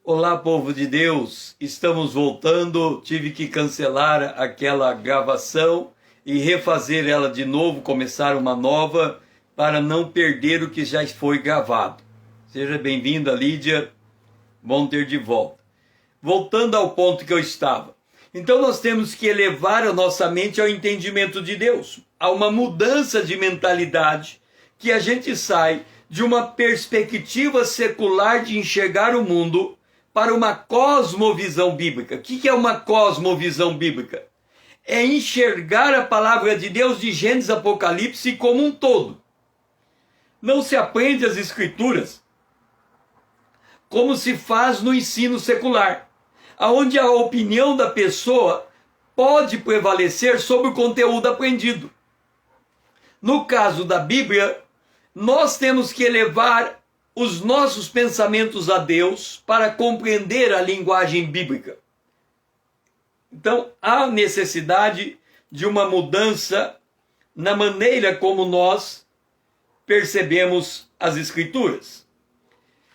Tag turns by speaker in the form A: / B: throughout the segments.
A: Olá, povo de Deus, estamos voltando, tive que cancelar aquela gravação e refazer ela de novo, começar uma nova, para não perder o que já foi gravado. Seja bem-vinda, Lídia, bom ter de volta. Voltando ao ponto que eu estava. Então nós temos que elevar a nossa mente ao entendimento de Deus, a uma mudança de mentalidade, que a gente sai de uma perspectiva secular de enxergar o mundo para uma cosmovisão bíblica. O que é uma cosmovisão bíblica? É enxergar a palavra de Deus de Gênesis a Apocalipse como um todo. Não se aprende as escrituras como se faz no ensino secular, onde a opinião da pessoa pode prevalecer sobre o conteúdo aprendido. No caso da Bíblia, nós temos que elevar os nossos pensamentos a Deus para compreender a linguagem bíblica. Então, há necessidade de uma mudança na maneira como nós percebemos as Escrituras.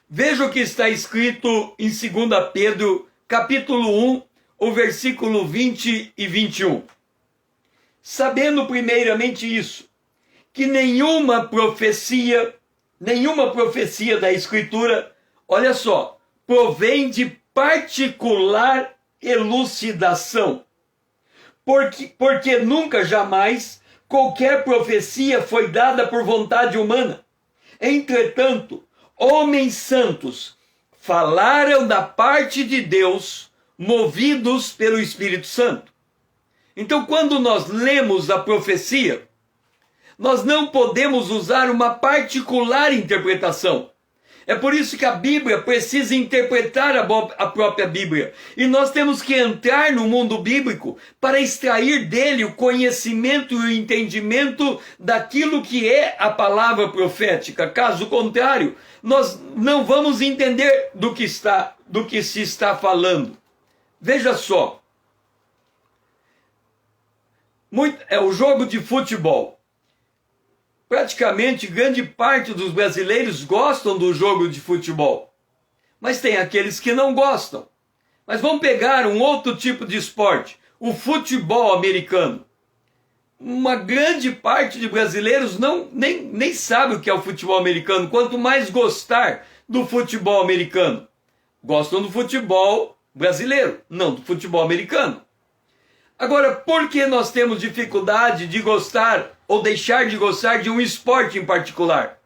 A: Veja o que está escrito em 2 Pedro, capítulo 1, o versículo 20 e 21. Sabendo primeiramente isso, que nenhuma profecia da Escritura, olha só, provém de particular elucidação. Porque nunca, jamais, qualquer profecia foi dada por vontade humana. Entretanto, homens santos falaram da parte de Deus, movidos pelo Espírito Santo. Então, quando nós lemos a profecia, nós não podemos usar uma particular interpretação. É por isso que a Bíblia precisa interpretar a própria Bíblia. E nós temos que entrar no mundo bíblico para extrair dele o conhecimento e o entendimento daquilo que é a palavra profética. Caso contrário, nós não vamos entender do que se está falando. Veja só. É o jogo de futebol. Praticamente grande parte dos brasileiros gostam do jogo de futebol, mas tem aqueles que não gostam. Mas vamos pegar um outro tipo de esporte, o futebol americano. Uma grande parte de brasileiros nem sabe o que é o futebol americano, quanto mais gostar do futebol americano. Gostam do futebol brasileiro, não do futebol americano. Agora, por que nós temos dificuldade de gostar ou deixar de gostar de um esporte em particular?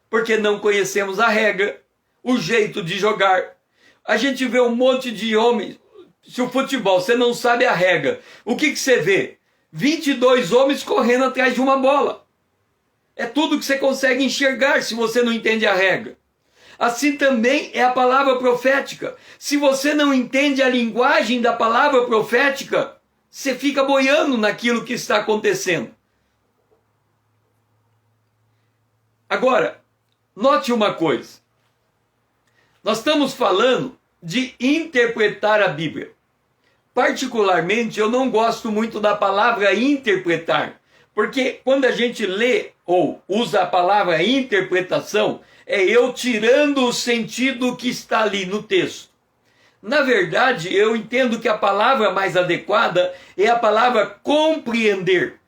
A: Porque não conhecemos a regra, o jeito de jogar. A gente vê um monte de homens. Se o futebol, você não sabe a regra, o que você vê? 22 homens correndo atrás de uma bola. É tudo que você consegue enxergar se você não entende a regra. Assim também é a palavra profética. Se você não entende a linguagem da palavra profética, você fica boiando naquilo que está acontecendo. Agora, note uma coisa. Nós estamos falando de interpretar a Bíblia. Particularmente, eu não gosto muito da palavra interpretar, porque quando a gente lê ou usa a palavra interpretação, é eu tirando o sentido que está ali no texto. Na verdade, eu entendo que a palavra mais adequada é a palavra compreender.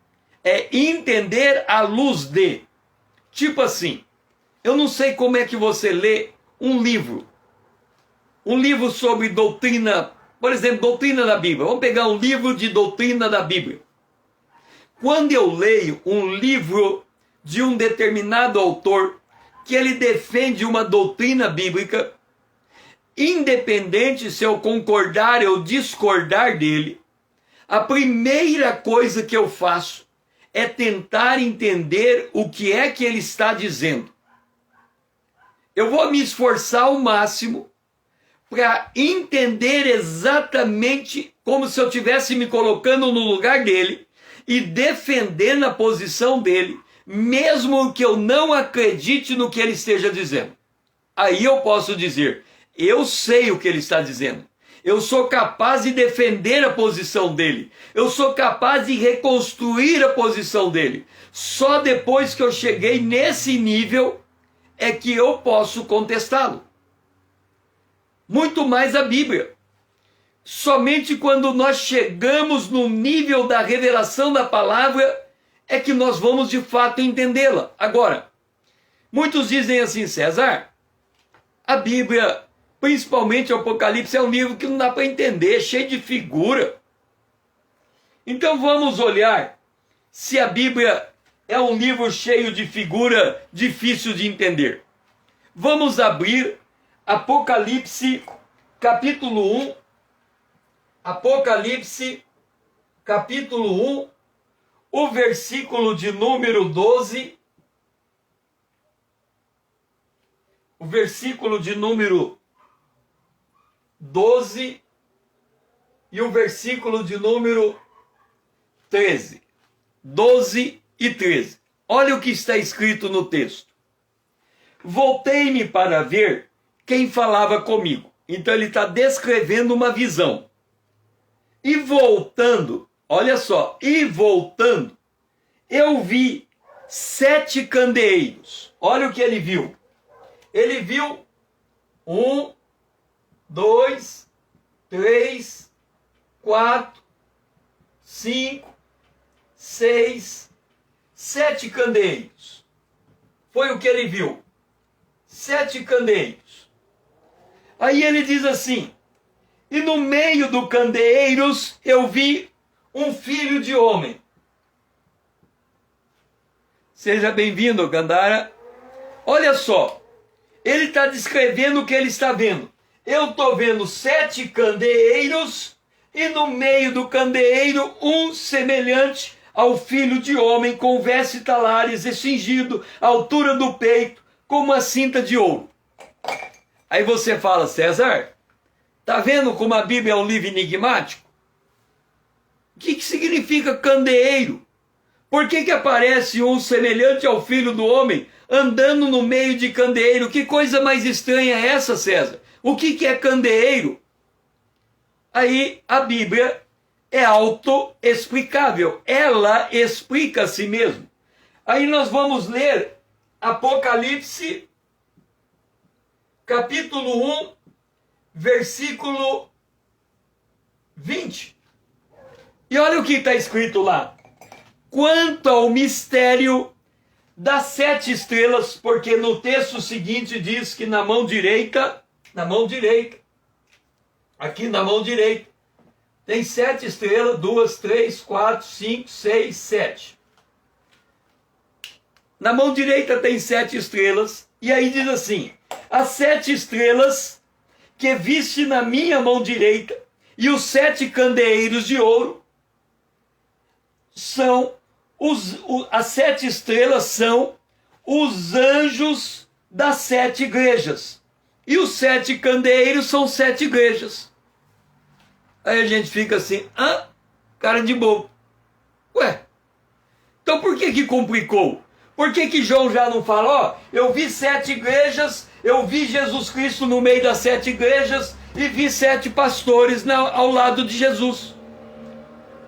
A: É entender à luz de. Tipo assim, eu não sei como é que você lê um livro. Um livro sobre doutrina, por exemplo, doutrina da Bíblia. Vamos pegar um livro de doutrina da Bíblia. Quando eu leio um livro de um determinado autor, que ele defende uma doutrina bíblica, independente se eu concordar ou discordar dele, a primeira coisa que eu faço é tentar entender o que é que ele está dizendo. Eu vou me esforçar ao máximo para entender exatamente como se eu estivesse me colocando no lugar dele e defendendo a posição dele, mesmo que eu não acredite no que ele esteja dizendo. Aí eu posso dizer: eu sei o que ele está dizendo. Eu sou capaz de defender a posição dele. Eu sou capaz de reconstruir a posição dele. Só depois que eu cheguei nesse nível é que eu posso contestá-lo. muito mais a Bíblia. Somente quando nós chegamos no nível da revelação da palavra é que nós vamos de fato entendê-la. Agora, muitos dizem assim, César, a Bíblia, principalmente o Apocalipse, é um livro que não dá para entender, cheio de figura. Então vamos olhar se a Bíblia é um livro cheio de figura, difícil de entender. Vamos abrir Apocalipse, capítulo 1. Apocalipse, capítulo 1, o versículo de número 12. O versículo de número 12 e o versículo de número 13. 12 e 13. Olha o que está escrito no texto. Voltei-me para ver quem falava comigo. Então ele está descrevendo uma visão. E voltando, olha só, e voltando, eu vi 7 candeeiros. Olha o que ele viu. Ele viu 1, 2, 3, 4, 5, 6, 7 candeeiros. Foi o que ele viu. 7 candeeiros. Aí ele diz assim, e no meio do candeeiros eu vi um filho de homem. Seja bem-vindo, Gandara. Olha só, ele está descrevendo o que ele está vendo. Eu estou vendo 7 candeeiros e no meio do candeeiro um semelhante ao filho de homem com vestes talares e cingido à altura do peito com uma cinta de ouro. Aí você fala, César, tá vendo como a Bíblia é um livro enigmático? O que significa candeeiro? Por que aparece um semelhante ao filho do homem andando no meio de candeeiro? Que coisa mais estranha é essa, César? O que é candeeiro? Aí a Bíblia é autoexplicável. Ela explica a si mesma. Aí nós vamos ler Apocalipse, capítulo 1, versículo 20. E olha o que está escrito lá. Quanto ao mistério das 7 estrelas, porque no texto seguinte diz que na mão direita, aqui na mão direita, tem 7 estrelas, 2, 3, 4, 5, 6, 7. Na mão direita tem 7 estrelas, e aí diz assim, as 7 estrelas que viste na minha mão direita, e os 7 candeeiros de ouro, são as 7 estrelas são os anjos das 7 igrejas. E os 7 candeeiros são 7 igrejas. Aí a gente fica assim, cara de bobo. Ué, então por que complicou? Por que João já não fala, eu vi 7 igrejas, eu vi Jesus Cristo no meio das 7 igrejas e vi 7 pastores ao lado de Jesus?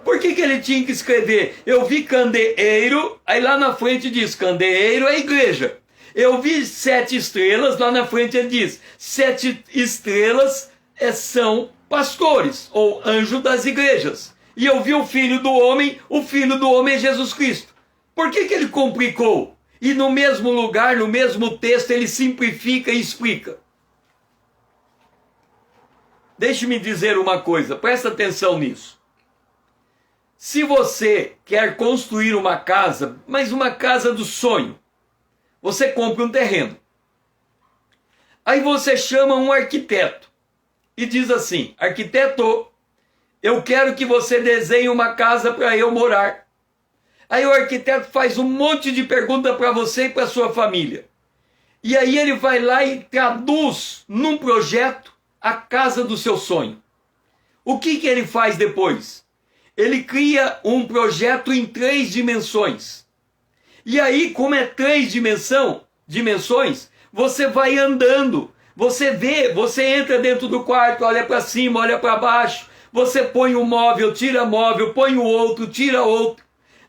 A: Por que ele tinha que escrever? Eu vi candeeiro, aí lá na frente diz, candeeiro é igreja. Eu vi 7 estrelas, lá na frente ele diz, 7 estrelas são pastores, ou anjo das igrejas. E eu vi o filho do homem é Jesus Cristo. Por que ele complicou? E no mesmo lugar, no mesmo texto, ele simplifica e explica. Deixe-me dizer uma coisa, presta atenção nisso. Se você quer construir uma casa, mas uma casa do sonho, você compra um terreno. Aí você chama um arquiteto e diz assim, arquiteto, eu quero que você desenhe uma casa para eu morar. Aí o arquiteto faz um monte de perguntas para você e para sua família. E aí ele vai lá e traduz num projeto a casa do seu sonho. O que ele faz depois? Ele cria um projeto em 3 dimensões. E aí, como é 3 dimensões, você vai andando. Você vê, você entra dentro do quarto, olha para cima, olha para baixo. Você põe um móvel, tira móvel, põe o outro, tira outro.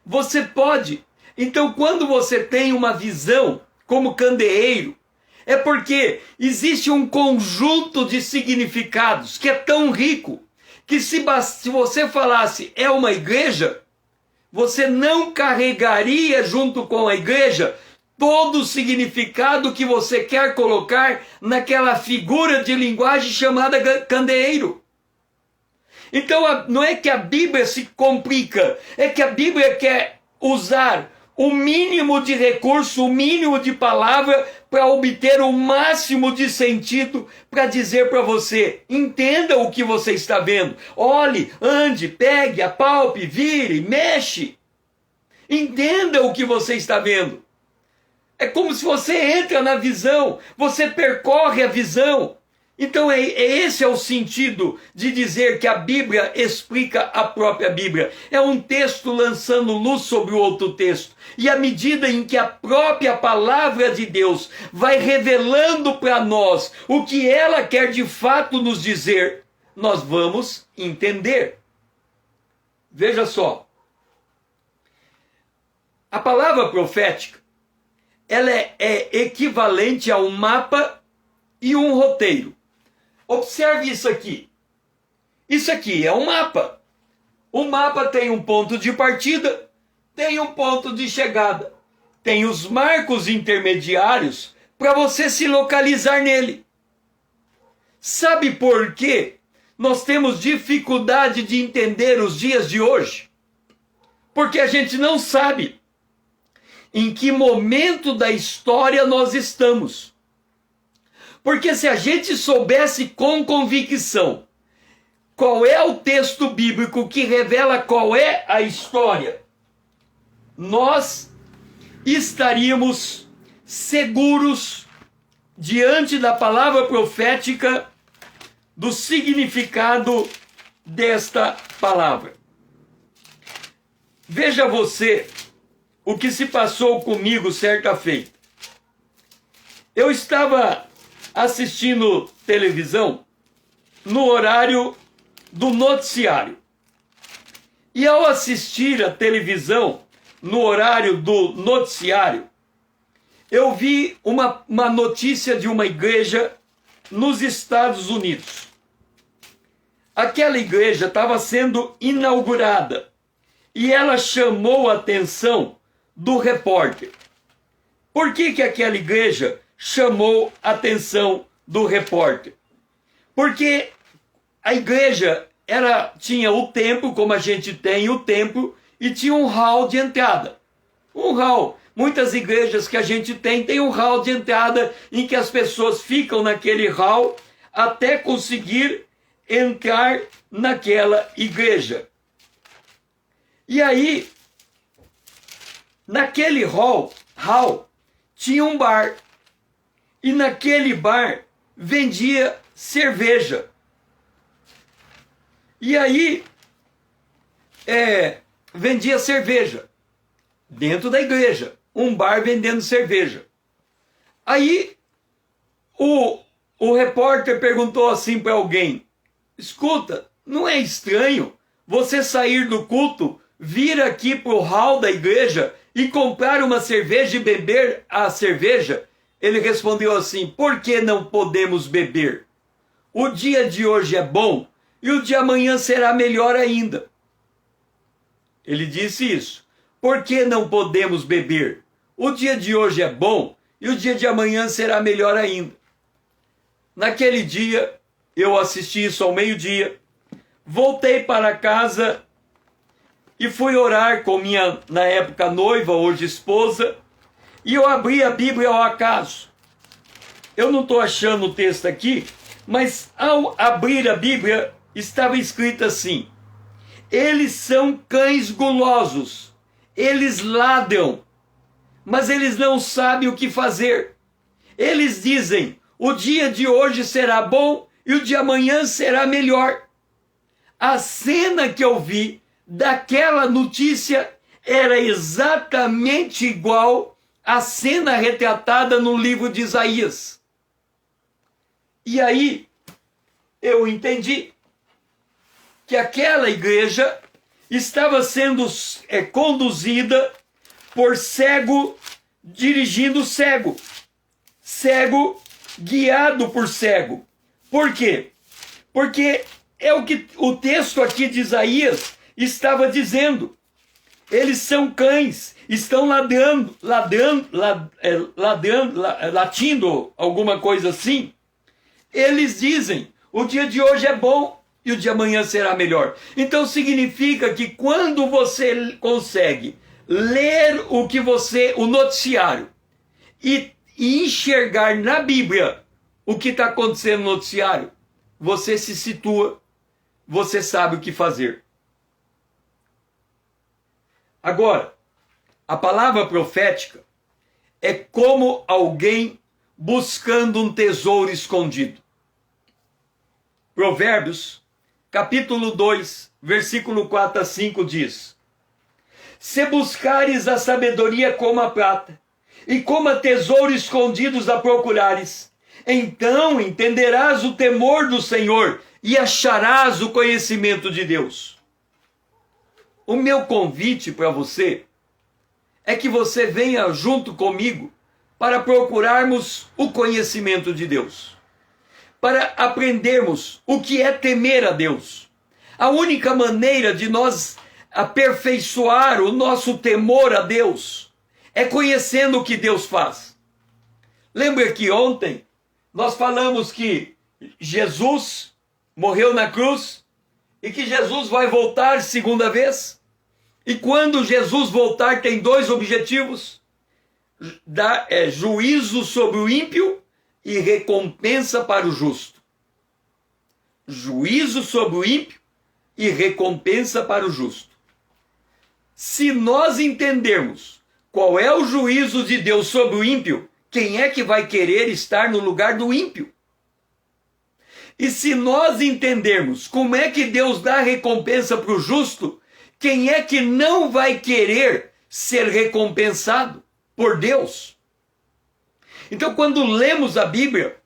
A: Você pode. Então, quando você tem uma visão como candeeiro, É porque existe um conjunto de significados que é tão rico que se você falasse é uma igreja, você não carregaria junto com a igreja todo o significado que você quer colocar naquela figura de linguagem chamada candeeiro. Então não é que a Bíblia se complica, é que a Bíblia quer usar o mínimo de recurso, o mínimo de palavra para obter o máximo de sentido para dizer para você, entenda o que você está vendo, olhe, ande, pegue, apalpe, vire, mexe, entenda o que você está vendo. É como se você entra na visão, você percorre a visão. Então esse é o sentido de dizer que a Bíblia explica a própria Bíblia. É um texto lançando luz sobre o outro texto. E à medida em que a própria palavra de Deus vai revelando para nós o que ela quer de fato nos dizer, nós vamos entender. Veja só. A palavra profética, ela é equivalente a um mapa e um roteiro. Observe isso aqui. Isso aqui é um mapa. O mapa tem um ponto de partida, tem um ponto de chegada. Tem os marcos intermediários para você se localizar nele. Sabe por quê nós temos dificuldade de entender os dias de hoje? Porque a gente não sabe em que momento da história nós estamos. Porque se a gente soubesse com convicção qual é o texto bíblico que revela qual é a história, nós estaríamos seguros diante da palavra profética do significado desta palavra. Veja você o que se passou comigo certa feita. Eu estava assistindo televisão no horário do noticiário. E ao assistir a televisão no horário do noticiário, eu vi uma notícia de uma igreja nos Estados Unidos. Aquela igreja estava sendo inaugurada e ela chamou a atenção do repórter. Por que aquela igreja chamou a atenção do repórter? Porque a igreja tinha o templo, como a gente tem o templo, e tinha um hall de entrada. Um hall. Muitas igrejas que a gente tem um hall de entrada em que as pessoas ficam naquele hall até conseguir entrar naquela igreja. E aí, naquele hall tinha um bar. E naquele bar vendia cerveja. E aí, vendia cerveja dentro da igreja. Um bar vendendo cerveja. Aí, o repórter perguntou assim para alguém: escuta, não é estranho você sair do culto, vir aqui para o hall da igreja e comprar uma cerveja e beber a cerveja? Ele respondeu assim: por que não podemos beber? O dia de hoje é bom e o de amanhã será melhor ainda. Ele disse isso. Por que não podemos beber? O dia de hoje é bom e o dia de amanhã será melhor ainda. Naquele dia, eu assisti isso ao meio-dia, voltei para casa e fui orar com minha, na época, noiva, hoje esposa, e eu abri a Bíblia ao acaso. Eu não estou achando o texto aqui, mas ao abrir a Bíblia, estava escrito assim: eles são cães gulosos, eles ladram, mas eles não sabem o que fazer. Eles dizem: o dia de hoje será bom e o de amanhã será melhor. A cena que eu vi daquela notícia era exatamente igual à cena retratada no livro de Isaías. E aí eu entendi que aquela igreja estava sendo conduzida por cego dirigindo cego. cego guiado por cego. Por quê? Porque é o que o texto aqui de Isaías estava dizendo. Eles são cães, estão latindo, alguma coisa assim. Eles dizem, o dia de hoje é bom e o de amanhã será melhor. Então significa que quando você consegue ler o noticiário e enxergar na Bíblia o que está acontecendo no noticiário, você se situa, você sabe o que fazer. Agora, a palavra profética é como alguém buscando um tesouro escondido. Provérbios, capítulo 2, versículo 4 a 5 diz: Se buscares a sabedoria como a prata, e como a tesouro escondidos a procurares, então entenderás o temor do Senhor e acharás o conhecimento de Deus. O meu convite para você é que você venha junto comigo para procurarmos o conhecimento de Deus, para aprendermos o que é temer a Deus. A única maneira de nós aperfeiçoar o nosso temor a Deus é conhecendo o que Deus faz. Lembra que ontem nós falamos que Jesus morreu na cruz e que Jesus vai voltar segunda vez? E quando Jesus voltar tem dois objetivos: dar juízo sobre o ímpio e recompensa para o justo. Juízo sobre o ímpio e recompensa para o justo. Se nós entendermos qual é o juízo de Deus sobre o ímpio, quem é que vai querer estar no lugar do ímpio? E se nós entendermos como é que Deus dá recompensa para o justo, quem é que não vai querer ser recompensado por Deus? Então, quando lemos a Bíblia,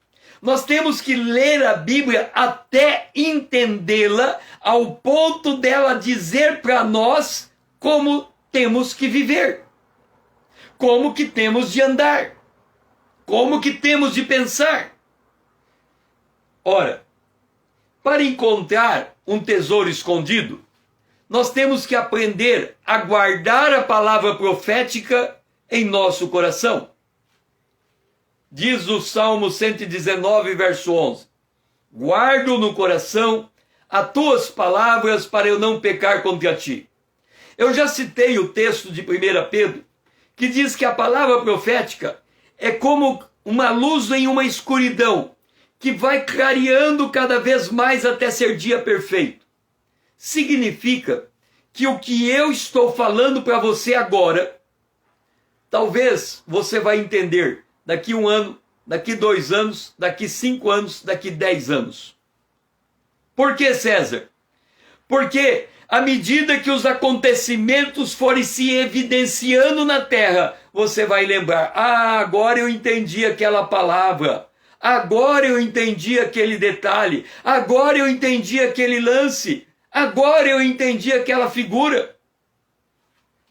A: nós temos que ler a Bíblia até entendê-la, ao ponto dela dizer para nós como temos que viver, como que temos de andar, como que temos de pensar. Ora, para encontrar um tesouro escondido, nós temos que aprender a guardar a palavra profética em nosso coração. Diz o Salmo 119, verso 11: Guardo no coração as tuas palavras para eu não pecar contra ti. Eu já citei o texto de 1 Pedro, que diz que a palavra profética é como uma luz em uma escuridão, que vai clareando cada vez mais até ser dia perfeito. Significa que o que eu estou falando para você agora, talvez você vai entender daqui 1 ano, daqui 2 anos, daqui 5 anos, daqui 10 anos. Por que, César? Porque à medida que os acontecimentos forem se evidenciando na terra, você vai lembrar: agora eu entendi aquela palavra, agora eu entendi aquele detalhe, agora eu entendi aquele lance, agora eu entendi aquela figura.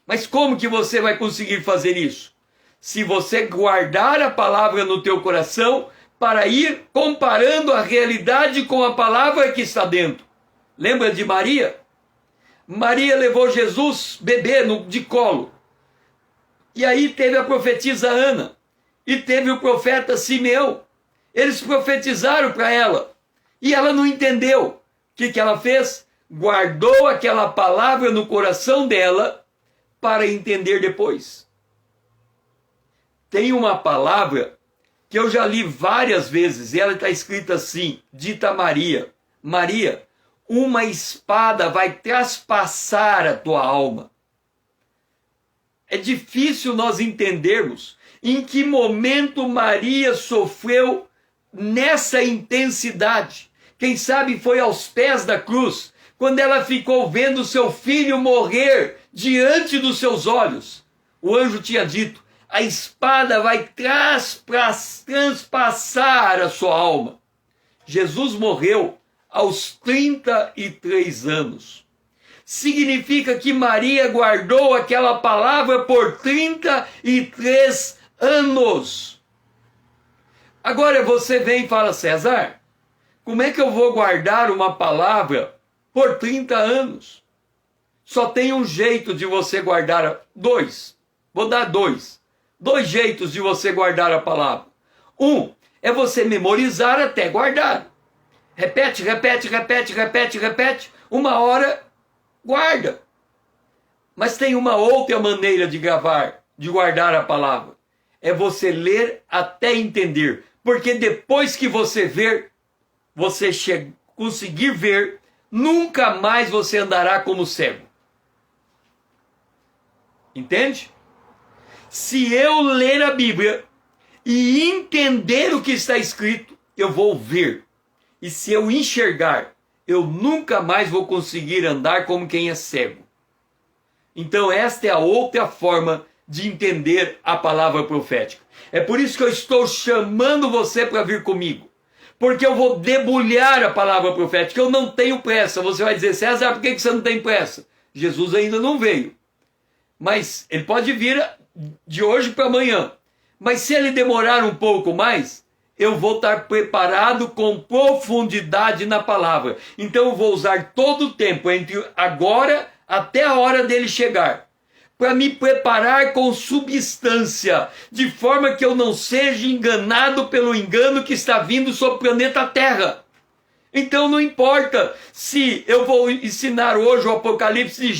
A: Mas como que você vai conseguir fazer isso? Se você guardar a palavra no teu coração, para ir comparando a realidade com a palavra que está dentro. Lembra de Maria? Maria levou Jesus, bebê, de colo. E aí teve a profetisa Ana. E teve o profeta Simeão. Eles profetizaram para ela. E ela não entendeu. O que ela fez? Guardou aquela palavra no coração dela para entender depois. Tem uma palavra que eu já li várias vezes, e ela está escrita assim, dita a Maria: Maria, uma espada vai traspassar a tua alma. É difícil nós entendermos em que momento Maria sofreu nessa intensidade. Quem sabe foi aos pés da cruz, quando ela ficou vendo seu filho morrer diante dos seus olhos. O anjo tinha dito: a espada vai transpassar a sua alma. Jesus morreu aos 33 anos. Significa que Maria guardou aquela palavra por 33 anos. Agora você vem e fala, César, como é que eu vou guardar uma palavra por 30 anos? Só tem um jeito de você guardar, dois. Vou dar dois. Dois jeitos de você guardar a palavra. Um é você memorizar até guardar. Repete, repete, repete, repete, repete. Uma hora, guarda. Mas tem uma outra maneira de gravar, de guardar a palavra. É você ler até entender. Porque depois que você ver, você conseguir ver, nunca mais você andará como cego. Entende? Se eu ler a Bíblia e entender o que está escrito, eu vou ver. E se eu enxergar, eu nunca mais vou conseguir andar como quem é cego. Então esta é a outra forma de entender a palavra profética. É por isso que eu estou chamando você para vir comigo. Porque eu vou debulhar a palavra profética. Eu não tenho pressa. Você vai dizer, César, por que você não tem pressa? Jesus ainda não veio. Mas ele pode vir de hoje para amanhã. Mas se ele demorar um pouco mais, eu vou estar preparado com profundidade na palavra. Então eu vou usar todo o tempo entre agora até a hora dele chegar, para me preparar com substância, de forma que eu não seja enganado pelo engano que está vindo sobre o planeta Terra. Então não importa se eu vou ensinar hoje o Apocalipse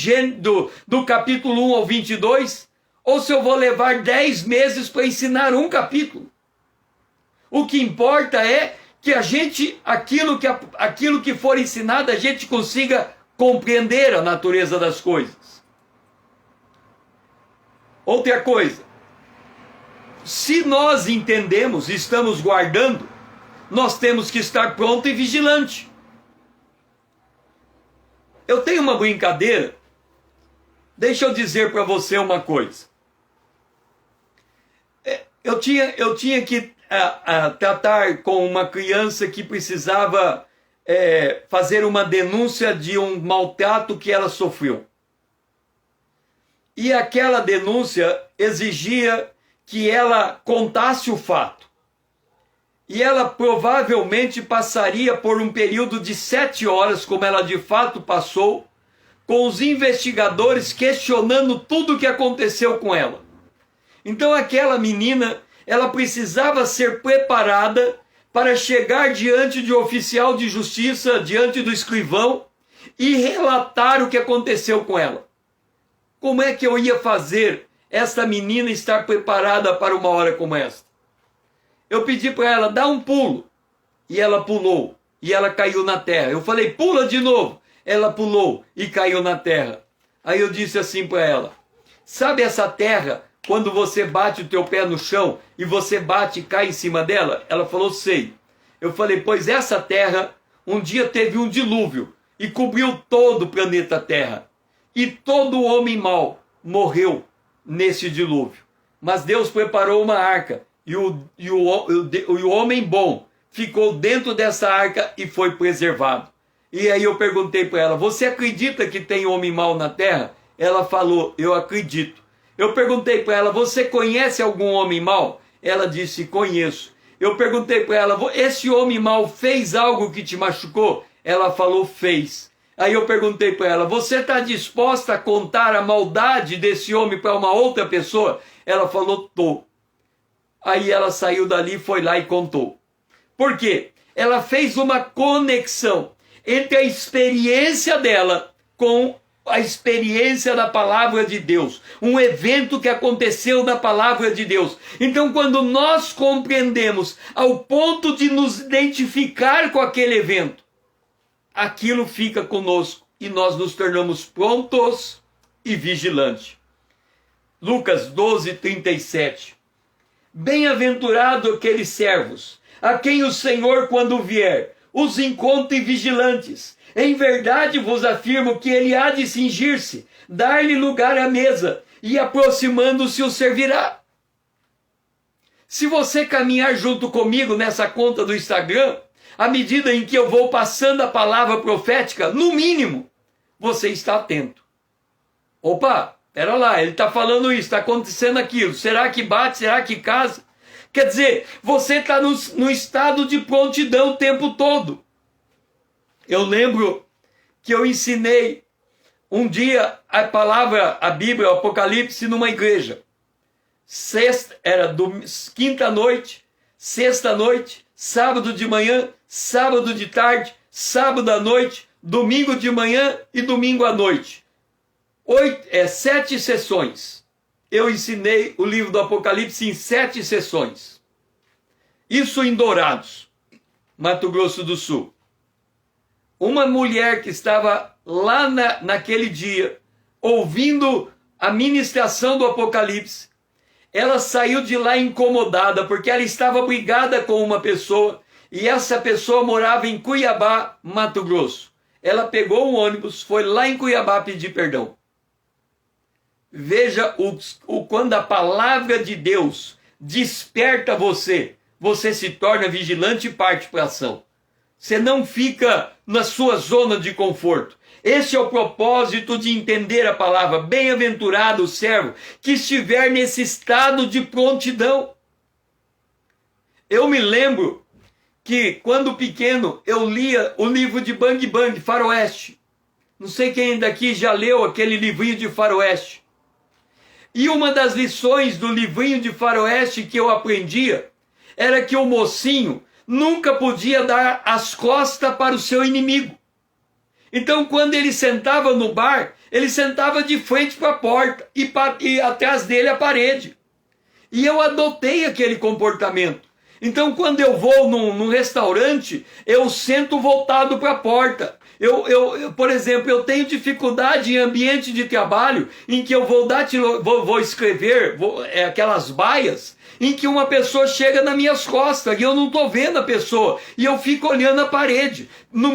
A: do capítulo 1 ao 22, ou se eu vou levar 10 meses para ensinar um capítulo. O que importa é que a gente, aquilo que for ensinado, a gente consiga compreender a natureza das coisas. Outra coisa, se nós entendemos e estamos guardando, nós temos que estar pronto e vigilante. Eu tenho uma brincadeira, deixa eu dizer para você uma coisa. Eu tinha que tratar com uma criança que precisava fazer uma denúncia de um maltrato que ela sofreu. E aquela denúncia exigia que ela contasse o fato. E ela provavelmente passaria por um período de 7 horas, como ela de fato passou, com os investigadores questionando tudo o que aconteceu com ela. Então aquela menina, ela precisava ser preparada para chegar diante de um oficial de justiça, diante do escrivão, e relatar o que aconteceu com ela. Como é que eu ia fazer esta menina estar preparada para uma hora como esta? Eu pedi para ela, dá um pulo. E ela pulou. E ela caiu na terra. Eu falei, pula de novo. Ela pulou e caiu na terra. Aí eu disse assim para ela, sabe essa terra, quando você bate o teu pé no chão e você bate e cai em cima dela? Ela falou, sei. Eu falei, pois essa terra, um dia teve um dilúvio e cobriu todo o planeta Terra. E todo homem mau morreu nesse dilúvio. Mas Deus preparou uma arca e o homem bom ficou dentro dessa arca e foi preservado. E aí eu perguntei para ela, você acredita que tem homem mau na terra? Ela falou, eu acredito. Eu perguntei para ela, você conhece algum homem mau? Ela disse, conheço. Eu perguntei para ela, esse homem mau fez algo que te machucou? Ela falou, fez. Aí eu perguntei para ela, você está disposta a contar a maldade desse homem para uma outra pessoa? Ela falou, tô. Aí ela saiu dali, foi lá e contou. Por quê? Ela fez uma conexão entre a experiência dela com a experiência da palavra de Deus. Um evento que aconteceu na palavra de Deus. Então, quando nós compreendemos ao ponto de nos identificar com aquele evento, aquilo fica conosco e nós nos tornamos prontos e vigilantes. Lucas 12:37. Bem-aventurado aqueles servos, a quem o Senhor, quando vier, os encontre vigilantes. Em verdade vos afirmo que ele há de cingir-se, dar-lhe lugar à mesa, e aproximando-se o servirá. Se você caminhar junto comigo nessa conta do Instagram, à medida em que eu vou passando a palavra profética, no mínimo, você está atento. Opa, pera lá, ele está falando isso, está acontecendo aquilo. Será que bate? Será que casa? Quer dizer, você está no estado de prontidão o tempo todo. Eu lembro que eu ensinei um dia a Bíblia, o Apocalipse, numa igreja. Quinta noite, sexta noite, sábado de manhã, sábado de tarde, sábado à noite, domingo de manhã e domingo à noite. 7 sessões. Eu ensinei o livro do Apocalipse em 7 sessões. Isso em Dourados, Mato Grosso do Sul. Uma mulher que estava lá naquele dia, ouvindo a ministração do Apocalipse, ela saiu de lá incomodada, porque ela estava brigada com uma pessoa, e essa pessoa morava em Cuiabá, Mato Grosso. Ela pegou um ônibus, foi lá em Cuiabá pedir perdão. Veja quando a palavra de Deus desperta você, você se torna vigilante e parte para a ação. Você não fica na sua zona de conforto. Esse é o propósito de entender a palavra. Bem-aventurado o servo que estiver nesse estado de prontidão. Eu me lembro que, quando pequeno, eu lia o livro de Bang Bang, Faroeste. Não sei quem daqui já leu aquele livrinho de Faroeste. E uma das lições do livrinho de Faroeste que eu aprendia era que o mocinho nunca podia dar as costas para o seu inimigo. Então, quando ele sentava no bar, ele sentava de frente para a porta e atrás dele a parede. E eu adotei aquele comportamento. Então, quando eu vou num restaurante, eu sento voltado para a porta. Por exemplo, eu tenho dificuldade em ambiente de trabalho em que eu vou escrever aquelas baias em que uma pessoa chega nas minhas costas e eu não estou vendo a pessoa e eu fico olhando a parede. No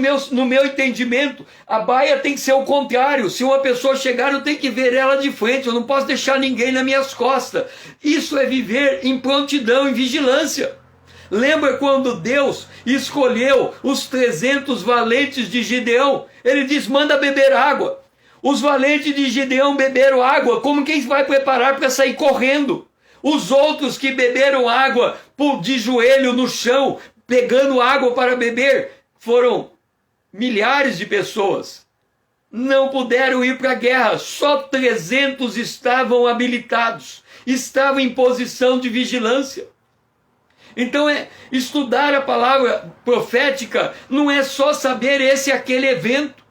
A: meu entendimento, a baia tem que ser o contrário. Se uma pessoa chegar, eu tenho que ver ela de frente, eu não posso deixar ninguém nas minhas costas. Isso é viver em prontidão, em vigilância. Lembra quando Deus escolheu os 300 valentes de Gideão? Ele diz, manda beber água. Os valentes de Gideão beberam água, como quem vai preparar para sair correndo. Os outros que beberam água de joelho no chão, pegando água para beber, foram milhares de pessoas. Não puderam ir para a guerra, só 300 estavam habilitados, estavam em posição de vigilância. Então, estudar a palavra profética não é só saber esse e aquele evento.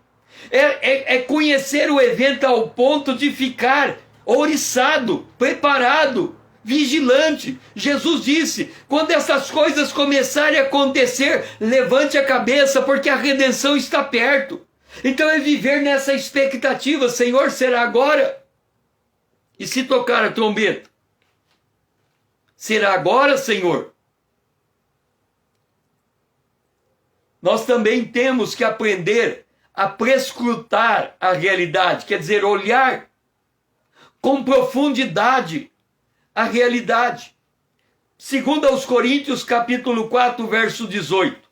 A: É conhecer o evento ao ponto de ficar ouriçado, preparado, vigilante. Jesus disse, quando essas coisas começarem a acontecer, levante a cabeça, porque a redenção está perto. Então é viver nessa expectativa, Senhor, será agora? E se tocar a trombeta? Será agora, Senhor? Nós também temos que aprender a prescrutar a realidade, quer dizer, olhar com profundidade a realidade. Segundo aos Coríntios, capítulo 4, verso 18.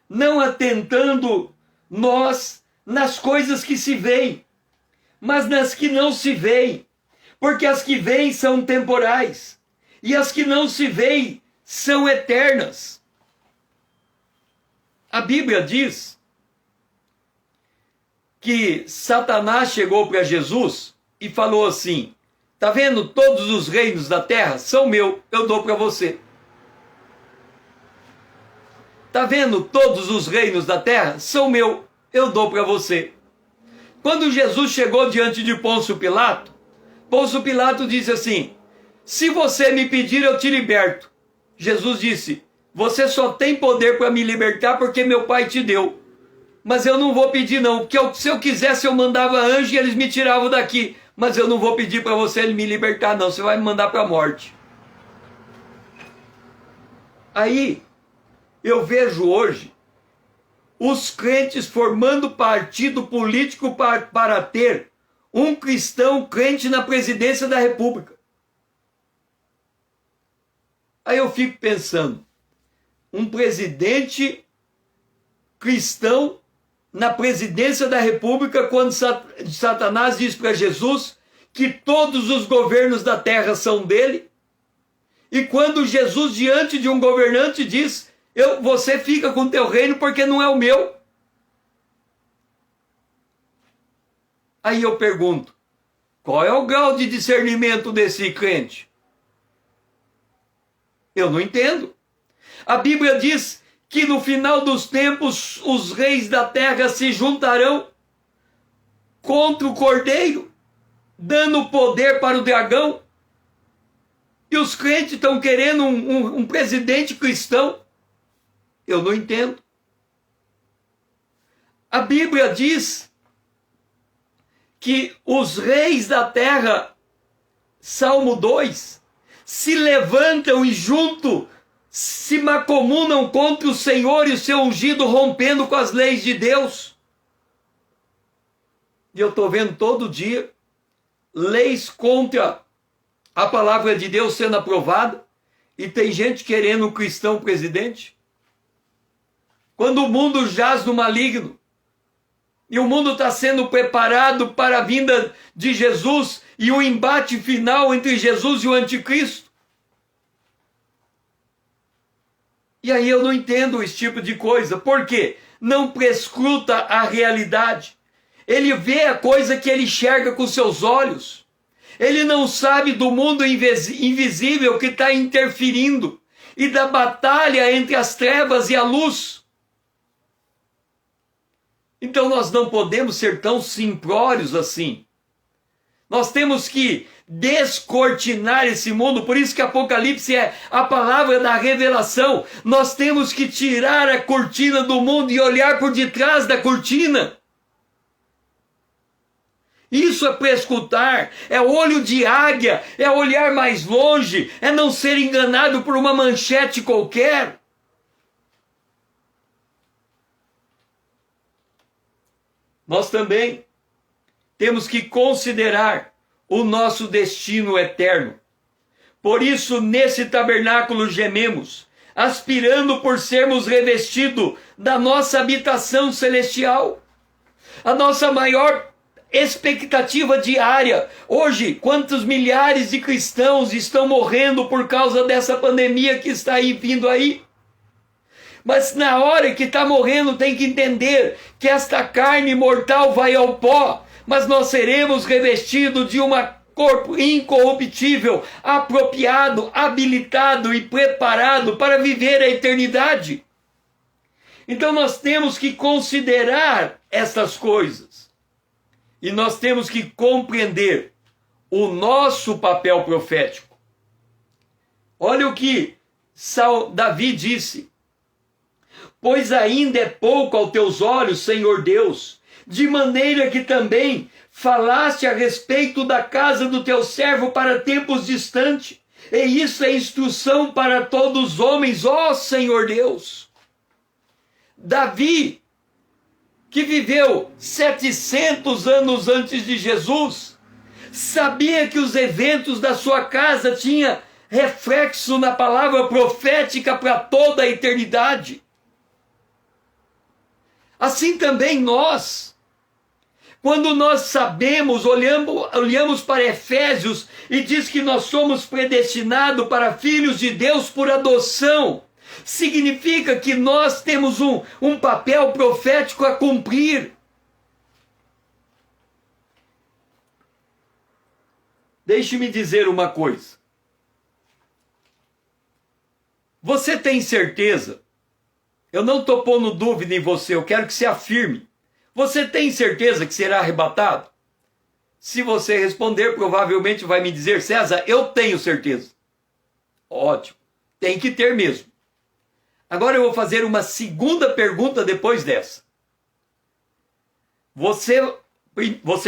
A: Não atentando nós nas coisas que se veem, mas nas que não se veem, porque as que veem são temporais, e as que não se veem são eternas. A Bíblia diz que Satanás chegou para Jesus e falou assim, tá vendo, todos os reinos da terra são meus, eu dou para você. Tá vendo, todos os reinos da terra são meus, eu dou para você. Quando Jesus chegou diante de Pôncio Pilato disse assim, se você me pedir, eu te liberto. Jesus disse, você só tem poder para me libertar porque meu pai te deu. Mas eu não vou pedir não, porque se eu quisesse eu mandava anjo e eles me tiravam daqui. Mas eu não vou pedir para você me libertar não, você vai me mandar para a morte. Aí, eu vejo hoje os crentes formando partido político para ter um cristão crente na presidência da República. Aí eu fico pensando, um presidente cristão na presidência da República, quando Satanás diz para Jesus que todos os governos da terra são dele, E quando Jesus, diante de um governante, diz: você fica com o teu reino porque não é o meu. Aí eu pergunto, qual é o grau de discernimento desse crente? Eu não entendo. A Bíblia diz que no final dos tempos os reis da terra se juntarão contra o cordeiro, dando poder para o dragão. E os crentes estão querendo um presidente cristão. Eu não entendo. A Bíblia diz que os reis da terra, Salmo 2, se levantam e junto se macomunam contra o Senhor e o seu ungido, rompendo com as leis de Deus. E eu estou vendo todo dia leis contra a palavra de Deus sendo aprovada, e tem gente querendo um cristão presidente. Quando o mundo jaz no maligno, e o mundo está sendo preparado para a vinda de Jesus e o embate final entre Jesus e o anticristo. E aí eu não entendo esse tipo de coisa. Por quê? Não prescruta a realidade. Ele vê a coisa que ele enxerga com seus olhos. Ele não sabe do mundo invisível que está interferindo e da batalha entre as trevas e a luz. Então nós não podemos ser tão simplórios assim. Nós temos que descortinar esse mundo, por isso que Apocalipse é a palavra da revelação. Nós temos que tirar a cortina do mundo e olhar por detrás da cortina. Isso é prescutar, é olho de águia, é olhar mais longe, é não ser enganado por uma manchete qualquer. Nós também temos que considerar o nosso destino eterno. Por isso, nesse tabernáculo gememos, aspirando por sermos revestidos da nossa habitação celestial. A nossa maior expectativa diária. Hoje, quantos milhares de cristãos estão morrendo por causa dessa pandemia que está aí vindo aí? Mas na hora que está morrendo tem que entender que esta carne mortal vai ao pó, mas nós seremos revestidos de um corpo incorruptível, apropriado, habilitado e preparado para viver a eternidade. Então nós temos que considerar essas coisas. E nós temos que compreender o nosso papel profético. Olha o que Davi disse. Pois ainda é pouco aos teus olhos, Senhor Deus, de maneira que também falaste a respeito da casa do teu servo para tempos distantes. E isso é instrução para todos os homens, ó Senhor Deus. Davi, que viveu 700 anos antes de Jesus, sabia que os eventos da sua casa tinham reflexo na palavra profética para toda a eternidade. Assim também nós, quando nós sabemos, olhamos para Efésios e diz que nós somos predestinados para filhos de Deus por adoção, significa que nós temos um papel profético a cumprir. Deixe-me dizer uma coisa. Você tem certeza? Eu não estou pondo dúvida em você, eu quero que você afirme. Você tem certeza que será arrebatado? Se você responder, provavelmente vai me dizer: César, eu tenho certeza. Ótimo, tem que ter mesmo. Agora eu vou fazer uma segunda pergunta depois dessa. Você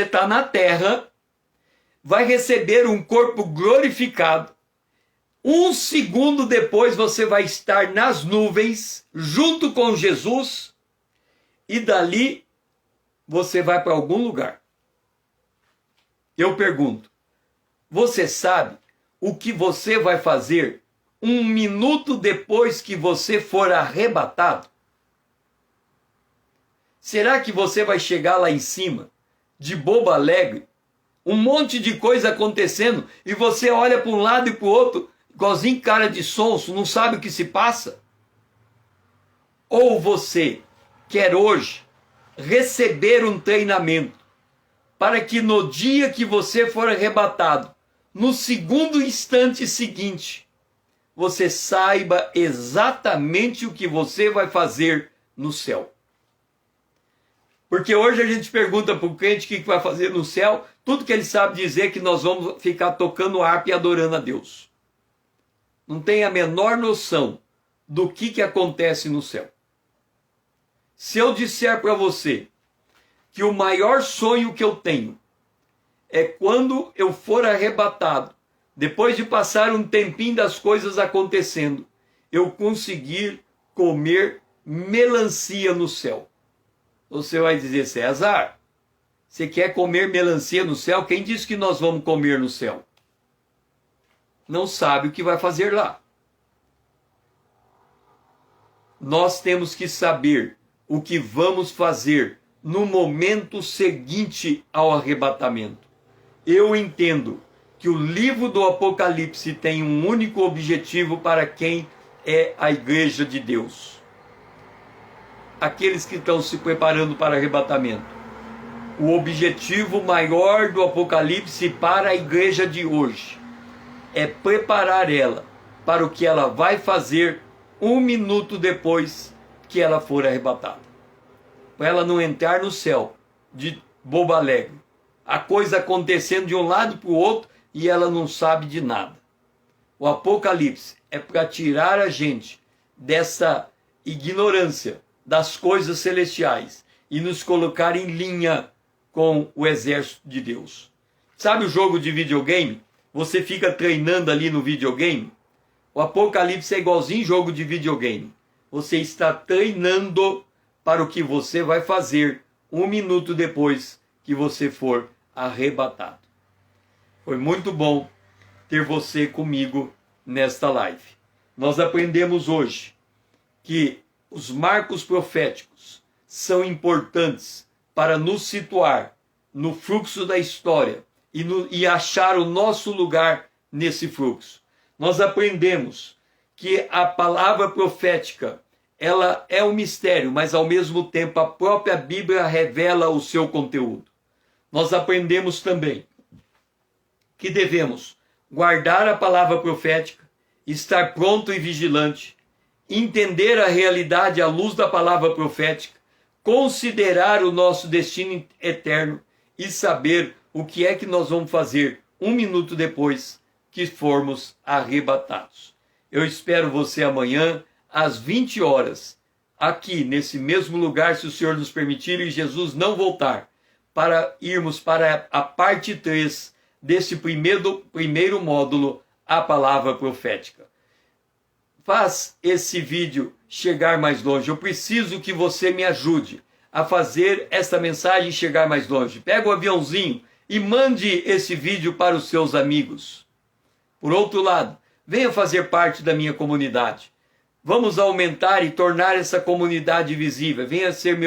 A: está na terra, vai receber um corpo glorificado. Um segundo depois você vai estar nas nuvens, junto com Jesus, e dali você vai para algum lugar. Eu pergunto, você sabe o que você vai fazer um minuto depois que você for arrebatado? Será que você vai chegar lá em cima, de bobo alegre, um monte de coisa acontecendo, e você olha para um lado e para o outro, igualzinho cara de sonso, não sabe o que se passa? Ou você quer hoje receber um treinamento para que no dia que você for arrebatado, no segundo instante seguinte, você saiba exatamente o que você vai fazer no céu? Porque hoje a gente pergunta para o crente o que vai fazer no céu, tudo que ele sabe dizer é que nós vamos ficar tocando harpa e adorando a Deus. Não tem a menor noção do que acontece no céu. Se eu disser para você que o maior sonho que eu tenho é quando eu for arrebatado, depois de passar um tempinho das coisas acontecendo, eu conseguir comer melancia no céu. Você vai dizer, César, você quer comer melancia no céu? Quem disse que nós vamos comer no céu? Não sabe o que vai fazer lá. Nós temos que saber o que vamos fazer no momento seguinte ao arrebatamento. Eu entendo que o livro do Apocalipse tem um único objetivo para quem é a igreja de Deus. Aqueles que estão se preparando para arrebatamento. O objetivo maior do Apocalipse para a igreja de hoje é preparar ela para o que ela vai fazer 1 minuto depois que ela for arrebatada. Para ela não entrar no céu de bobo alegre. A coisa acontecendo de um lado para o outro e ela não sabe de nada. O Apocalipse é para tirar a gente dessa ignorância das coisas celestiais e nos colocar em linha com o exército de Deus. Sabe o jogo de videogame? Você fica treinando ali no videogame? O Apocalipse é igualzinho jogo de videogame. Você está treinando para o que você vai fazer 1 minuto depois que você for arrebatado. Foi muito bom ter você comigo nesta live. Nós aprendemos hoje que os marcos proféticos são importantes para nos situar no fluxo da história e achar o nosso lugar nesse fluxo. Nós aprendemos que a palavra profética, ela é um mistério, mas ao mesmo tempo a própria Bíblia revela o seu conteúdo. Nós aprendemos também que devemos guardar a palavra profética, estar pronto e vigilante, entender a realidade à luz da palavra profética, considerar o nosso destino eterno e saber o que é que nós vamos fazer 1 minuto depois que formos arrebatados. Eu espero você amanhã às 20 horas, aqui nesse mesmo lugar, se o Senhor nos permitir e Jesus não voltar, para irmos para a parte 3 desse primeiro módulo, a palavra profética. Faz esse vídeo chegar mais longe. Eu preciso que você me ajude a fazer essa mensagem chegar mais longe. Pega o aviãozinho e mande esse vídeo para os seus amigos. Por outro lado, venha fazer parte da minha comunidade. Vamos aumentar e tornar essa comunidade visível. Venha ser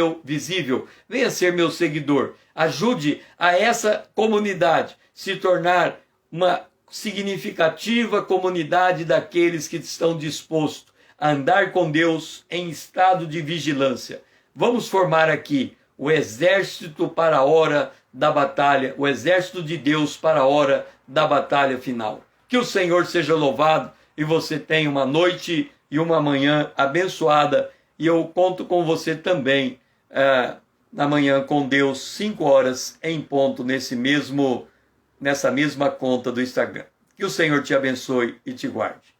A: venha ser meu seguidor. Ajude a essa comunidade se tornar uma significativa comunidade daqueles que estão dispostos a andar com Deus em estado de vigilância. Vamos formar aqui o exército para a hora da batalha, o exército de Deus para a hora da batalha final. Que o Senhor seja louvado e você tenha uma noite e uma manhã abençoada, e eu conto com você também na manhã com Deus, 5 horas em ponto, nessa mesma conta do Instagram. Que o Senhor te abençoe e te guarde.